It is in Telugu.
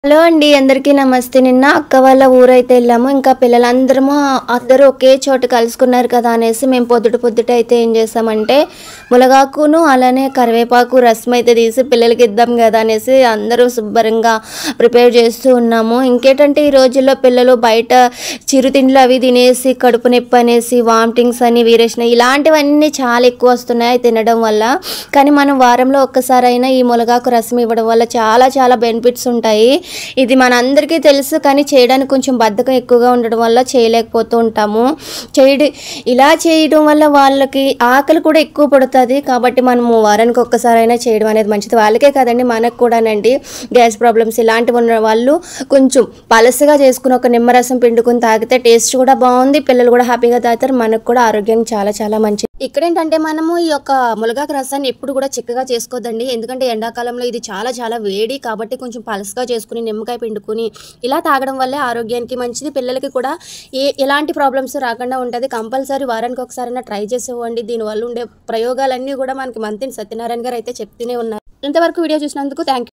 హలో అండి, అందరికీ నమస్తే. నిన్న అక్క వాళ్ళ ఊరైతే వెళ్ళాము. ఇంకా అందరూ ఒకే చోట కలుసుకున్నారు కదా అనేసి మేము పొద్దుట అయితే ఏం చేసామంటే మునగాకును అలానే కరివేపాకు రసం అయితే తీసి పిల్లలకి ఇద్దాం కదా అనేసి అందరూ శుభ్రంగా ప్రిపేర్ చేస్తూ ఉన్నాము. ఇంకేంటంటే ఈ రోజుల్లో పిల్లలు బయట చిరుతిండ్లు అవి తినేసి కడుపు నొప్పి అనేసి వామిటింగ్స్ అని వీరేషన్ ఇలాంటివన్నీ చాలా ఎక్కువ వస్తున్నాయి తినడం వల్ల. కానీ మనం వారంలో ఒక్కసారైనా ఈ మునగాకు రసం ఇవ్వడం వల్ల చాలా చాలా బెనిఫిట్స్ ఉంటాయి. ఇది మనందరికీ తెలుసు, కానీ చేయడానికి కొంచెం బద్ధకం ఎక్కువగా ఉండడం వల్ల చేయలేకపోతూ ఉంటాము. ఇలా చేయడం వల్ల వాళ్ళకి ఆకలి కూడా ఎక్కువ పడుతుంది. కాబట్టి మనము వారానికి ఒక్కసారైనా చేయడం అనేది మంచిది. వాళ్ళకే కదండి, మనకు కూడానండి. గ్యాస్ ప్రాబ్లమ్స్ ఇలాంటివి ఉన్న వాళ్ళు కొంచెం పలసగా చేసుకుని ఒక నిమ్మరసం పిండుకొని తాగితే టేస్ట్ కూడా బాగుంది, పిల్లలు కూడా హ్యాపీగా తాగుతారు, మనకు కూడా ఆరోగ్యానికి చాలా చాలా మంచిది. ఇక్కడ ఏంటంటే మనము ఈ యొక్క మునగాకు రసాన్ని ఎప్పుడు కూడా చిక్కగా చేసుకోవద్దండి. ఎందుకంటే ఎండాకాలంలో ఇది చాలా చాలా వేడి, కాబట్టి కొంచెం పలసగా చేసుకుని నిమ్మకాయ పిండుకొని ఇలా తాగడం వల్లే ఆరోగ్యానికి మంచిది. పిల్లలకి కూడా ఎలాంటి ప్రాబ్లమ్స్ రాకుండా ఉంటుంది. కంపల్సరీ వారానికి ఒకసారైనా ట్రై చేసేవ్వండి. దీనివల్ల ఉండే ప్రయోగాలన్నీ కూడా మనకి మంత్రి సత్యనారాయణ గారు అయితే చెప్తూనే ఉన్నారు. ఇంతవరకు వీడియో చూసినందుకు థ్యాంక్ యూ.